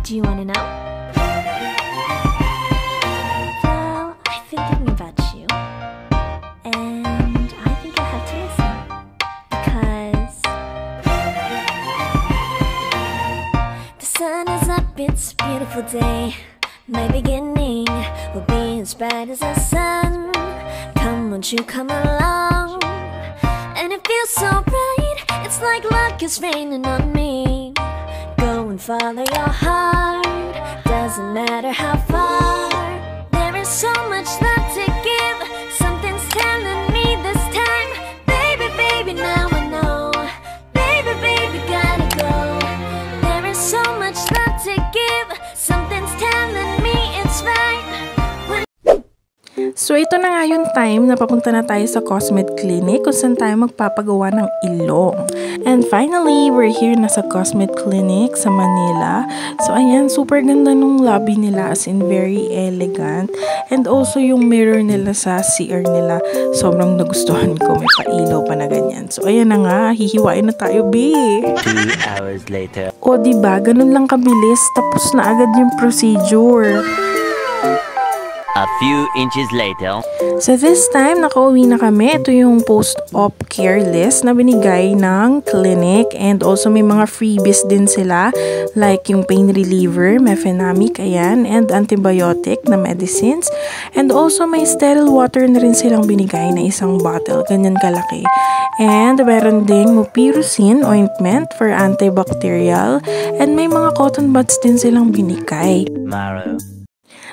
Do you want to know? Well, I've been thinking about you, and I think I have to listen, because the sun is up, it's a beautiful day. My beginning will be as bright as the sun. Come, won't you come along? And it feels so bright, it's like luck is raining on me. Go and follow your heart, doesn't matter how far. There is so much love to give, something's telling me this time. Baby, baby, now I know. Baby, baby, gotta go. There is so much love to give, something's telling me it's right. So ito na nga yung time na papunta na tayo sa Cosmed Clinic kung saan tayo magpapagawa ng ilong. And finally, we're here na sa Cosmed Clinic sa Manila. So ayan, super ganda nung lobby nila, as in very elegant. And also yung mirror nila sa CR nila, sobrang nagustuhan ko, may pailaw pa na ganyan. So ayan na nga, hihiwain na tayo, B. 2 hours later. O diba, ganun lang kabilis, tapos na agad yung procedure. A few inches later. So this time, nakauwi na kami. Ito yung post-op care list na binigay ng clinic. And also may mga freebies din sila. Like yung pain reliever, mefenamic, ayan. And antibiotic na medicines. And also may sterile water na rin silang binigay na isang bottle. Ganyan kalaki. And meron ding mupirocin ointment for antibacterial. And may mga cotton buds din silang binigay. Tomorrow.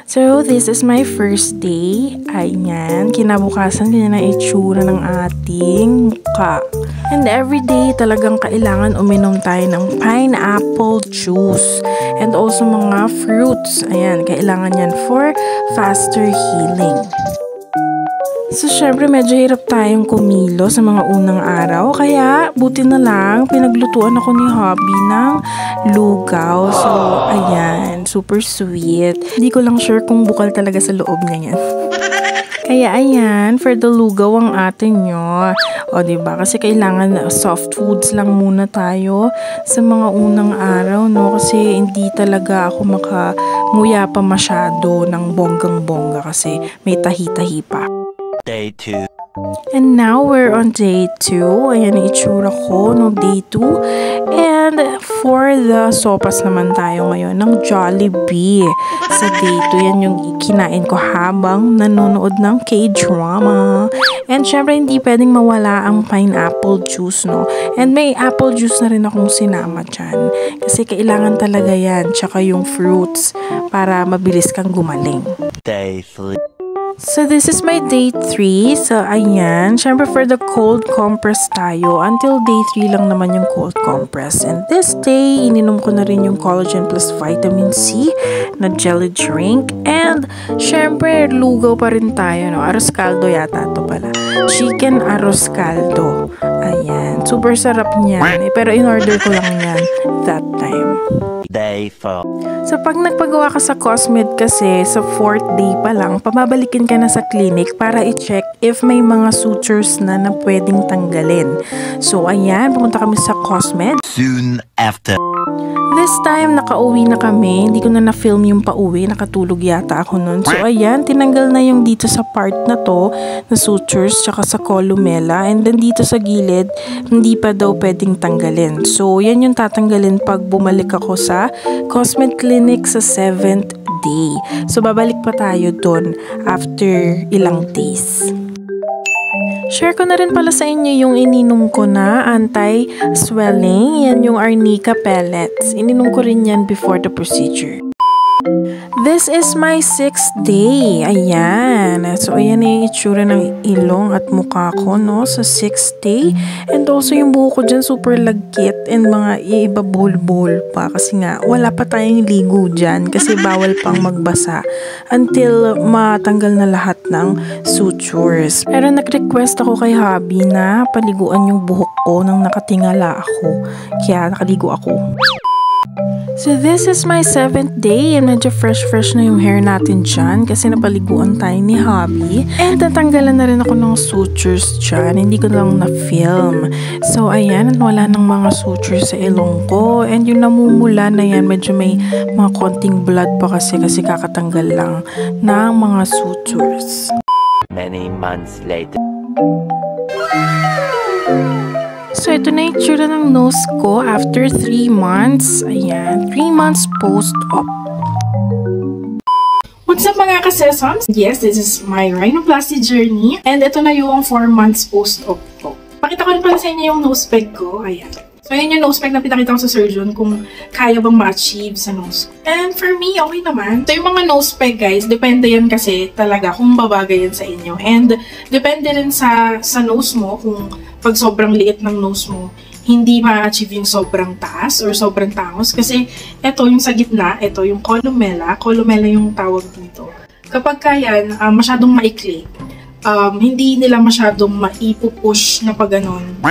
So, this is my first day. Ayan, kinabukasan ganyan na itsura ng ating mukha. And every day talagang kailangan uminom tayo ng pineapple juice. And also mga fruits. Ayan, kailangan yan for faster healing. So, syempre, medyo hirap tayong kumilo sa mga unang araw. Kaya, buti na lang, pinaglutuan ako ni Hobby ng lugaw. So, ayan, super sweet. Hindi ko lang sure kung bukal talaga sa loob niya yan. Kaya, ayan, for the lugaw ang atin nyo. O, diba? Kasi kailangan soft foods lang muna tayo sa mga unang araw, no? Kasi hindi talaga ako makanguya pa masyado ng bonggang-bongga kasi may tahi-tahi pa. Day 2. And now, we're on day 2. Ayan ang itsura ko no day 2. And for the sopas naman tayo ngayon ng Jollibee. Sa day 2, yan yung kinain ko habang nanonood ng K-drama. And syempre, hindi pwedeng mawala ang pineapple juice, no? And may apple juice na rin akong sinama dyan. Kasi kailangan talaga yan. Tsaka yung fruits para mabilis kang gumaling. Day 3. So, this is my day 3. So, ayan. Siyempre, for the cold compress tayo. Until day 3 lang naman yung cold compress. And this day, ininom ko na rin yung collagen plus vitamin C na jelly drink. And, siyempre, lugaw pa rin tayo, no? Arroz caldo yata ito pala. Chicken arroz caldo. Ayan. Super sarap niyan. Pero, in-order ko lang yan that time. Day 4. So, pag nagpagawa ka sa Cosmed kasi, sa 4th day pa lang, pababalikin ka na sa clinic para i-check if may mga sutures na pwedeng tanggalin. So, ayan, pumunta kami sa Cosmed. Soon after. This time, nakauwi na kami. Hindi ko na na-film yung pauwi. Nakatulog yata ako nun. So, ayan, tinanggal na yung dito sa part na to, na sutures, tsaka sa columella. And then dito sa gilid, hindi pa daw pwedeng tanggalin. So, yan yung tatanggalin pag bumalik ako sa Cosmed Clinic sa 7th day. So, babalik pa tayo dun after ilang days. Share ko na rin pala sa inyo yung ininom ko na anti-swelling. Yan yung Arnica pellets. Ininom ko rin yan before the procedure. This is my 6th day. Ayan. So, ayan na yung itsura ng ilong at mukha ko, no? Sa 6th day. And also, yung buho ko dyan super lagkit and mga iba-bol-bol pa. Kasi nga, wala pa tayong ligo dyan. Kasi bawal pang magbasa until matanggal na lahat ng sutures. Pero nag-request ako kay Hobby na paliguan yung buhok ko nang nakatingala ako. Kaya nakaligo ako. So this is my 7th day and medyo fresh na yung hair natin dyan kasi napaliguan tayo ni Hobby. And natanggalan na rin ako ng sutures dyan, hindi ko lang na-film. So ayan, wala ng mga sutures sa ilong ko. And yung namumula na yan, medyo may mga konting blood pa kasi kakatanggal lang ng mga sutures. Many months later. So, ito na yung tsura ng nose ko after 3 months. Ayan, 3 months post-op. What's up mga kasesams? Yes, this is my rhinoplasty journey. And ito na yung 4 months post-op ko. Pakita ko rin pala sa inyo yung nose peg ko. Ayan. So, yun yung nose peg na pinakita ko sa surgeon kung kaya bang ma-achieve sa nose ko. And for me, okay naman. So, yung mga nose peg, guys, depende yan kasi talaga kung babagay yan sa inyo. And depende rin sa nose mo kung pag sobrang liit ng nose mo, hindi ma-achieve yung sobrang taas or sobrang tangos. Kasi ito yung sa gitna, ito yung columella. Columella yung tawag dito. Kapag kayan, masyadong maikli, hindi nila masyadong maipupush na pag ganon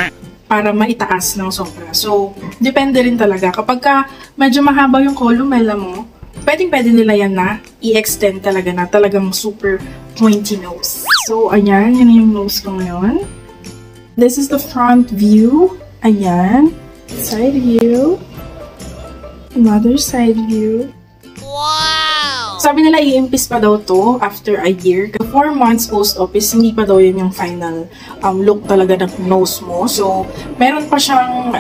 para maitaas ng sobra. So, depende rin talaga. Kapag ka medyo mahaba yung columella mo, pwede nila yan na i-extend talaga na talagang super pointy nose. So, ayan. Yan yung nose ko ngayon. This is the front view. Ayan. Side view. Another side view. Wow! Sabi nila i-impis pa daw to after a year. 4 months post-op is hindi pa daw yun yung final look talaga ng nose mo. So, meron pa siyang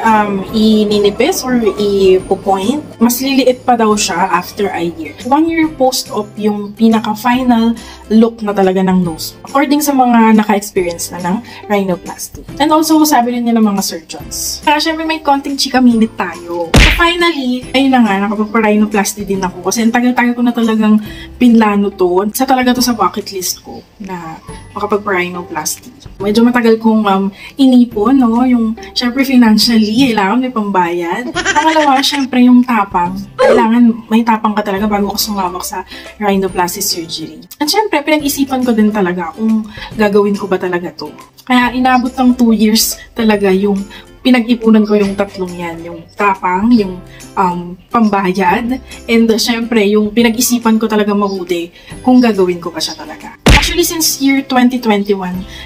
ininipis or ipo-point. Mas liliit pa daw siya after a year. 1 year post-op yung pinaka-final look na talaga ng nose. According sa mga naka-experience na ng rhinoplasty. And also, sabi rin niya ng mga surgeons. Kaya syempre may konting chika minute tayo. So, finally, ayun na nga, nakapagpa-rhinoplasty din ako. Kasi ang tagal-tagal ko na talagang pinlano to. Isa talaga to sa bucket list ko na makapagpa-rhinoplasty. Medyo matagal kong inipon, no? Yung, syempre financially, kailangan may pambayad. Pangalawa, syempre yung tapang. Kailangan may tapang ka talaga bago ka sumabak sa rhinoplasty surgery. At syempre, pinag-isipan ko din talaga kung gagawin ko ba talaga to. Kaya inabot ng 2 years talaga yung pinag-ipunan ko yung tatlong yan. Yung tapang, yung pambayad, and syempre, yung pinag-isipan ko talaga mabuti kung gagawin ko pa siya talaga. Actually, since year 2021,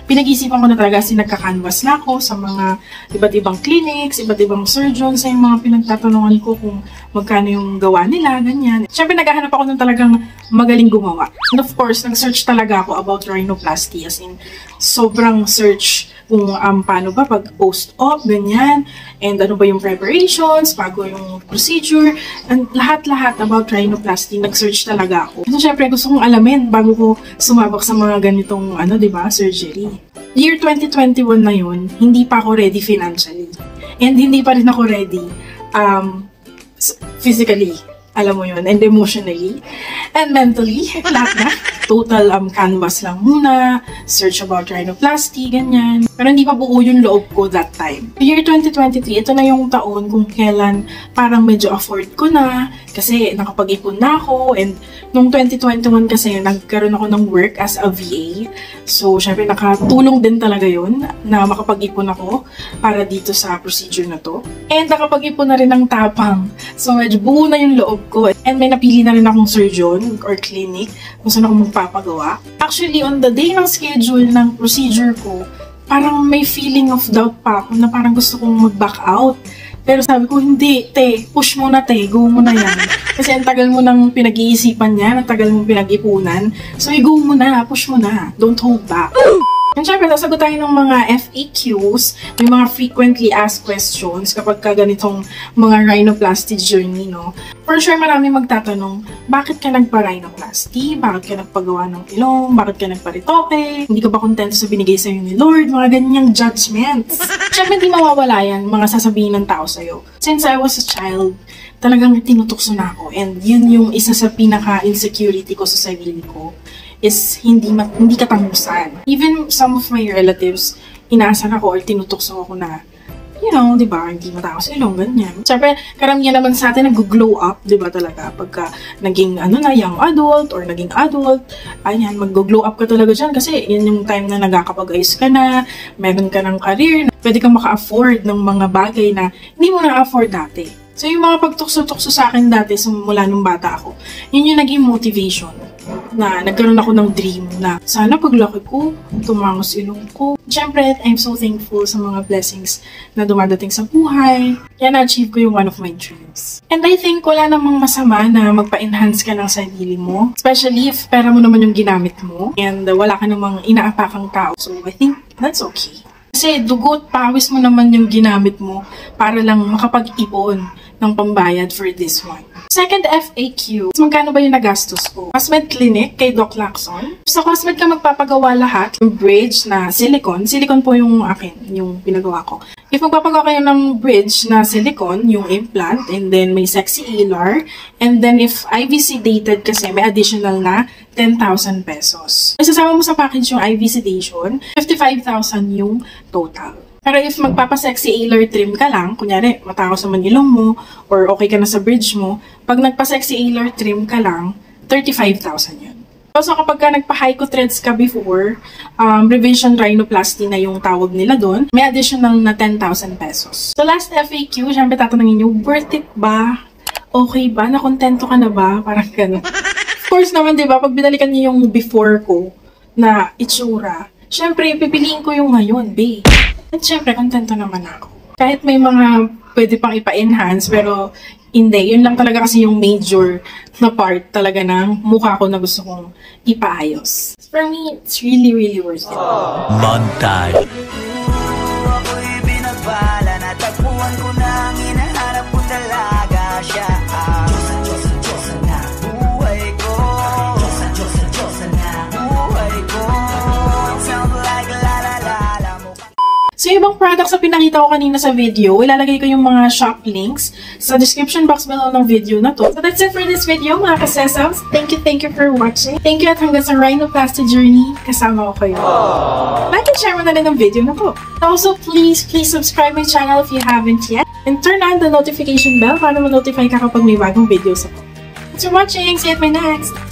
pinag-isipan ko na talaga kasi nagka-canvas na ako sa mga iba't ibang clinics, iba't ibang surgeons, sa yung mga pinagtatanungan ko kung magkano yung gawa nila, ganyan. Syempre, naghahanap ako ng talagang magaling gumawa. And of course, nag-search talaga ako about rhinoplasty, as in, sobrang search kung paano ba pag post-op, ganyan, and ano ba yung preparations, bago yung procedure, and lahat-lahat about rhinoplasty, nag-search talaga ako. So, syempre, gusto kong alamin bago ko sumabak sa mga ganitong, diba, surgery. Year 2021 na yun, hindi pa ako ready financially. And hindi pa rin ako ready physically, alam mo yun, and emotionally, and mentally, lahat na. Total canvas lang muna, search about rhinoplasty, ganyan. Pero hindi pa buo yung loob ko that time. Year 2023, ito na yung taon kung kailan parang medyo afford ko na, kasi nakapag-ipon na ako, and nung 2021 kasi nagkaroon ako ng work as a VA. So, syempre nakatulong din talaga yun na makapag-ipon ako para dito sa procedure na to. And nakapag-ipon na rin ng tapang. So, medyo buo na yung loob ko. And may napili na rin akong surgeon or clinic kung saan ako magpapagawa. Actually, on the day ng schedule ng procedure ko, parang may feeling of doubt pa ako na parang gusto kong mag-back out. Pero sabi ko, hindi, te, push mo na, te, go mo na yan. Kasi ang tagal mo nang pinag-iisipan yan, ang tagal mo pinag-ipunan. So, go mo na, push mo na, don't hold back. And syempre, nasagot tayo ng mga FAQs, may mga frequently asked questions kapag ka ganitong mga rhinoplasty journey, no? For sure, marami magtatanong, bakit ka nagpa-rhinoplasty? Bakit ka nagpagawa ng ilong? Bakit ka nagpa-ritoke? Hindi ka ba kontento sa binigay sa'yo ni Lord? Mga ganyang judgments. Syempre, hindi mawawala yan, mga sasabihin ng tao sa'yo. Since I was a child, talagang tinutukso na ako. And yun yung isa sa pinaka-insecurity ko sa sarili ko. Is hindi katangusan. Even some of my relatives, inaasan ako or tinutukso ako na, you know, di ba, hindi matao sa ilong, ganyan. Siyempre, karamihan naman sa atin nag-glow up, di ba talaga, pagka naging, young adult or naging adult, ayan, mag-glow up ka talaga dyan kasi yan yung time na nagkakapag-ayos ka na, meron ka ng career, pwede kang maka-afford ng mga bagay na hindi mo na-afford dati. So yung mga pagtukso-tukso sa akin dati mula nung bata ako, yun yung naging motivation na nagkaroon ako ng dream na sana paglaki ko, tumangos ilong ko. Siyempre, I'm so thankful sa mga blessings na dumadating sa buhay. Kaya na-achieve ko yung one of my dreams. And I think wala namang masama na magpa-enhance ka ng sarili mo. Especially if pera mo naman yung ginamit mo and wala ka namang inaapakang tao. So I think that's okay. Kasi dugot, pawis mo naman yung ginamit mo para lang makapag-ipon ng pambayad for this one. Second FAQ, magkano ba yung nagastos ko? Cosmed Clinic kay Doc Lacson. Sa Cosmed ka magpapagawa lahat. Yung bridge na silicone po yung akin, yung pinagawa ko. If magpapagawa kayo ng bridge na silicone, yung implant, and then may sexy ELAR, and then if IVC dated kasi, may additional na 10,000 pesos. Isasama mo sa package yung IV sedation, 55,000 yung total. Pero if magpapa-sexy ELAR trim ka lang, kunyari, matangos naman ilong mo, or okay ka na sa bridge mo, pag nagpa-sexy ELAR trim ka lang, 35,000 yun. So kapag ka nagpa-hyco threads ka before, revision rhinoplasty na yung tawag nila doon, may additional na 10,000 pesos. So last FAQ, syempre tatanungin nyo, worth it ba? Okay ba? Nakontento ka na ba? Parang gano'n. Of course naman, di ba? Pag binalikan nyo yung before ko na itsura, syempre, pipiliin ko yung ngayon, babe. At syempre, kontento naman ako. Kahit may mga pwede pang ipa-enhance, pero hindi. Yun lang talaga kasi yung major na part talaga ng mukha ko na gusto kong ipaayos. For me, it's really, really worth it. Montage. Ako'y binagpala, natagpuan ko na ang hinahanap ko talaga siya. Diyosa na buhay ko. Diyosa na buhay ko. Sound like la mo. So, ibang products na pinakita ko kanina sa video, ilalagay ko yung mga shop links sa description box below ng video na to. So, that's it for this video, mga kasesams. Thank you for watching. Thank you at hanggang sa rhinoplasty journey, kasama ko kayo. Like and share mo na rin ang video na to. Also, please subscribe my channel if you haven't yet. And turn on the notification bell para ma-notify ka kapag may bagong videos ako. Thanks for watching! See you at my next!